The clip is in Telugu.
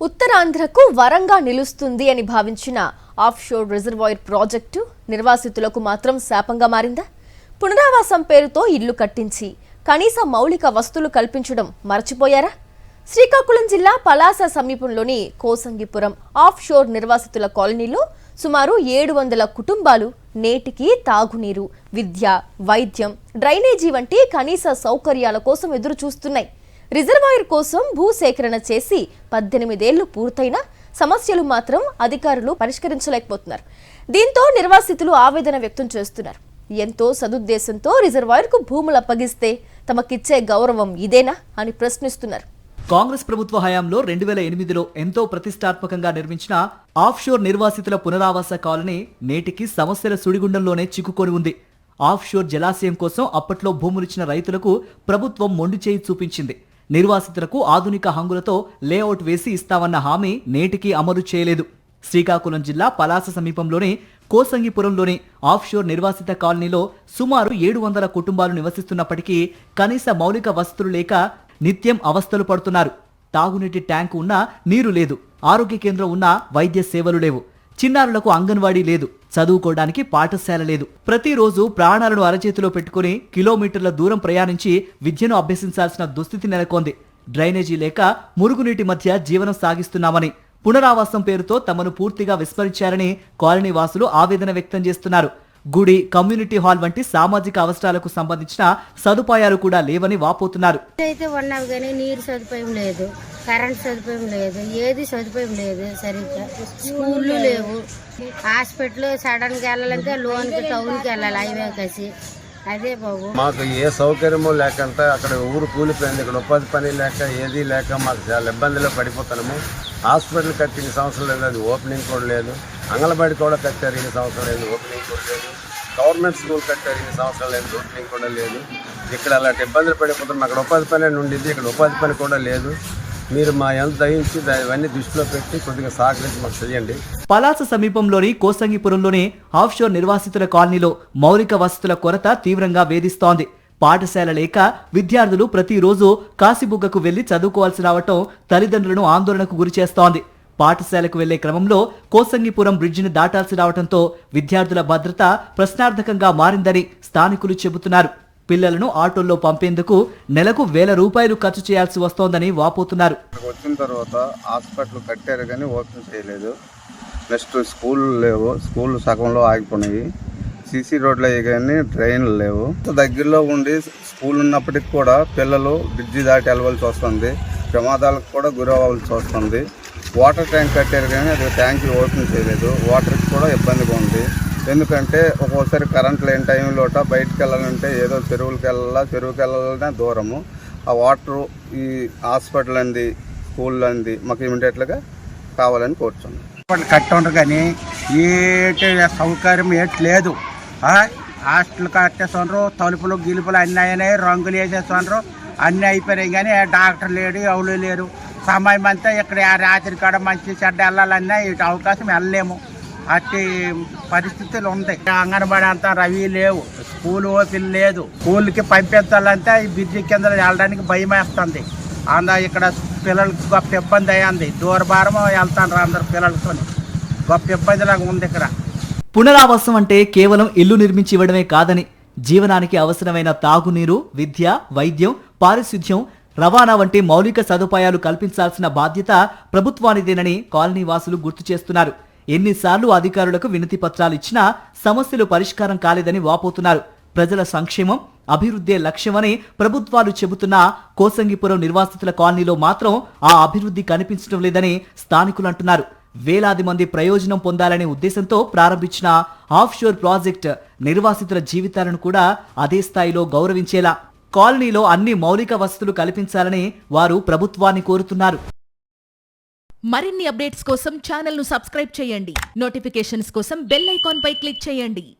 ఉత్తరాంధ్రకు వరంగా నిలుస్తుంది అని భావించిన ఆఫ్షోర్ రిజర్వాయర్ ప్రాజెక్టు నిర్వాసితులకు మాత్రం శాపంగా మారిందా? పునరావాసం పేరుతో ఇల్లు కట్టించి కనీస మౌలిక వస్తువులు కల్పించడం మరచిపోయారా? శ్రీకాకుళం జిల్లా పలాస సమీపంలోని కోసంగిపురం ఆఫ్షోర్ నిర్వాసితుల కాలనీలో సుమారు 700 కుటుంబాలు నేటికి తాగునీరు, విద్య, వైద్యం, డ్రైనేజీ వంటి కనీస సౌకర్యాల కోసం ఎదురు చూస్తున్నాయి. రిజర్వాయర్ కోసం భూసేకరణ చేసి 18 ఏళ్లు పూర్తయినా సమస్యలు మాత్రం అధికారులు పరిష్కరించలేకపోతున్నారు. దీంతో నిర్వాసితులు ఆవేదన వ్యక్తం చేస్తున్నారు. ఎంతో సదుద్దేశంతో రిజర్వాయర్కు భూములు అప్పగిస్తే తమకిచ్చే గౌరవం ఇదేనా అని ప్రశ్నిస్తున్నారు. కాంగ్రెస్ ప్రభుత్వ హయాంలో 2008లో ఎంతో ప్రతిష్టాత్మకంగా నిర్మించిన ఆఫ్షోర్ నిర్వాసితుల పునరావాస కాలనీ నేటికి సమస్యల సుడిగుండంలోనే చిక్కుకొని ఉంది. ఆఫ్షోర్ జలాశయం కోసం అప్పట్లో భూములిచ్చిన రైతులకు ప్రభుత్వం మొండి చేయి చూపించింది. నిర్వాసితులకు ఆధునిక హంగులతో లేఅవుట్ వేసి ఇస్తామన్న హామీ నేటికి అమలు చేయలేదు. శ్రీకాకుళం జిల్లా పలాస సమీపంలోని కోసంగిపురంలోని ఆఫ్షోర్ నిర్వాసిత కాలనీలో సుమారు 700 కుటుంబాలు నివసిస్తున్నప్పటికీ కనీస మౌలిక వసతులు లేక నిత్యం అవస్థలు పడుతున్నారు. తాగునీటి ట్యాంకు ఉన్నా నీరు లేదు, ఆరోగ్య కేంద్రం ఉన్నా వైద్య సేవలు లేవు, చిన్నారులకు అంగన్వాడీ లేదు, చదువుకోవడానికి పాఠశాల లేదు. ప్రతిరోజు ప్రాణాలను అరచేతిలో పెట్టుకుని కిలోమీటర్ల దూరం ప్రయాణించి విద్యను అభ్యసించాల్సిన దుస్థితి నెలకొంది. డ్రైనేజీ లేక మురుగునీటి మధ్య జీవనం సాగిస్తున్నామని, పునరావాసం పేరుతో తమను పూర్తిగా విస్మరించారని కాలనీ వాసులు ఆవేదన వ్యక్తం చేస్తున్నారు. గుడి, కమ్యూనిటీ హాల్ వంటి సామాజిక అవసరాలకు సంబంధించిన సదుపాయాలు కూడా లేవని వాపోతున్నారు. అయితే ఉన్నావు కానీ నీరు సదుపాయం లేదు, కరెంట్ సదుపాయం లేదు, ఏది సదుపాయం లేదు, సరిగ్గా స్కూళ్ళు లేవు. హాస్పిటల్ సడన్ గా వెళ్ళాలంటే లోన్కి టౌన్కి వెళ్ళాలి, హైవే కసి. అదే బాబు, మాకు ఏ సౌకర్యము లేకంటే అక్కడ ఊరు కూలిపోయింది. ఇక్కడ ఉపాధి పని లేక ఏది లేక మాకు చాలా ఇబ్బందిలో పడిపోతున్నాము. హాస్పిటల్ కట్టిన సంవత్సరం లేదు, అది ఓపెనింగ్ కూడా లేదు. అంగన్వాడీ కూడా కట్టారు, ఇన్ని సంవత్సరం లేదు, ఓపెనింగ్ కూడా లేదు. గవర్నమెంట్ స్కూల్ కట్టారు, ఇన్ని సంవత్సరం లేదు, ఓపెనింగ్ కూడా లేదు. ఇక్కడ అలాంటి ఇబ్బందులు పడిపోతున్నాం. అక్కడ ఉపాధి పని ఉండింది, ఇక్కడ ఉపాధి పని కూడా లేదు. మీరు మా ఎంత దయించి ఇవన్నీ దృష్టిలో పెట్టి కొద్దిగా సహకరించి మాకు చేయండి. పలాస సమీపంలోని కోసంగిపురంలోని ఆఫ్షోర్ నిర్వాసితుల కాలనీలో మౌలిక వసతుల కొరత తీవ్రంగా వేధిస్తోంది. పాఠశాల లేక విద్యార్థులు ప్రతిరోజు కాశీబుగ్గకు వెళ్లి చదువుకోవాల్సి రావటం తల్లిదండ్రులను ఆందోళనకు గురిచేస్తోంది. పాఠశాలకు వెళ్లే క్రమంలో కోసంగిపురం బ్రిడ్జిని దాటాల్సి రావడంతో విద్యార్థుల భద్రత ప్రశ్నార్థకంగా మారిందని స్థానికులు చెబుతున్నారు. పిల్లలను ఆటోల్లో పంపేందుకు నెలకు 1000 రూపాయలు ఖర్చు చేయాల్సి వస్తోందని వాపోతున్నారు. వచ్చిన తర్వాత హాస్పిటల్ కట్టారు కానీ ఓపెన్ చేయలేదు. నెక్స్ట్ స్కూల్ లేవు, స్కూల్ సగంలో ఆగిపోయినాయి. సీసీ రోడ్లు అయ్యి కానీ ట్రైన్లు లేవు. దగ్గరలో ఉండి స్కూల్ ఉన్నప్పటికి కూడా పిల్లలు బ్రిడ్జి దాటి వెళ్ళవలసి వస్తుంది, ప్రమాదాలకు కూడా గురవ్వాల్సి వస్తుంది. వాటర్ ట్యాంక్ కట్టారు కానీ అది ట్యాంక్ ఓపెన్ చేయలేదు. వాటర్కి కూడా ఇబ్బందిగా ఉంది. ఎందుకంటే ఒక్కోసారి కరెంట్ లేని టైంలో బయటకు వెళ్ళాలంటే ఏదో చెరువుకి వెళ్ళాలనే దూరము. ఆ వాటరు ఈ హాస్పిటల్ అంది, స్కూల్ అంది మాకు ఇమీడియట్గా కావాలని కోరుతున్నాం. కట్టుండ్రు కానీ ఏటి సౌకర్యం ఏటి లేదు. హాస్టల్ కట్టేస్తుండ్రు, తలుపులు గిలుపులు అన్నీ అయినాయి, రంగులు వేసేస్తుండ్రు, అన్నీ అయిపోయినాయి. కానీ డాక్టర్ లేడు, ఎవరు లేరు. సమయం అంతా ఇక్కడ రాత్రి కాడ మంచి చెడ్డ వెళ్ళాలన్నా ఇటు అవకాశం వెళ్ళలేము. అట్టి పరిస్థితులు ఉంది. అంగన్వాడీ అంతా రవి లేవు, స్కూల్ ఓపెన్ లేదు. స్కూల్కి పంపించాలంటే ఈ బ్రిడ్జి కింద వెళ్ళడానికి భయం వేస్తుంది. ఇక్కడ పిల్లలకి గొప్ప ఇబ్బంది అయ్యింది. దూరభారం వెళ్తాను అందరు పిల్లలతో, గొప్ప ఇబ్బందిలాగా ఉంది ఇక్కడ. పునరావాసం అంటే కేవలం ఇల్లు నిర్మించి ఇవ్వడమే కాదని, జీవనానికి అవసరమైన తాగునీరు, విద్య, వైద్యం, పారిశుధ్యం, రవాణా వంటి మౌలిక సదుపాయాలు కల్పించాల్సిన బాధ్యత ప్రభుత్వానిదేనని కాలనీ వాసులు గుర్తు చేస్తున్నారు. ఎన్నిసార్లు అధికారులకు వినతి పత్రాలు ఇచ్చినా సమస్యలు పరిష్కారం కాలేదని వాపోతున్నారు. ప్రజల సంక్షేమం, అభివృద్ధే లక్ష్యమని ప్రభుత్వాలు చెబుతున్నా కోసంగిపురం నిర్వాసితుల కాలనీలో మాత్రం ఆ అభివృద్ధి కనిపించడం లేదని స్థానికులు అంటున్నారు. వేలాది మంది ప్రయోజనం పొందాలనే ఉద్దేశంతో ప్రారంభించిన ఆఫ్షోర్ ప్రాజెక్ట్ నిర్వాసితుల జీవితాలను కూడా అదే స్థాయిలో గౌరవించేలా కాలనీలో అన్ని మౌలిక వసతులు కల్పించాలని వారు ప్రభుత్వాన్ని కోరుతున్నారు. మరిన్ని అప్డేట్స్ కోసం ఛానల్ ను సబ్స్క్రైబ్ చేయండి. నోటిఫికేషన్స్ కోసం బెల్ ఐకాన్ పై క్లిక్ చేయండి.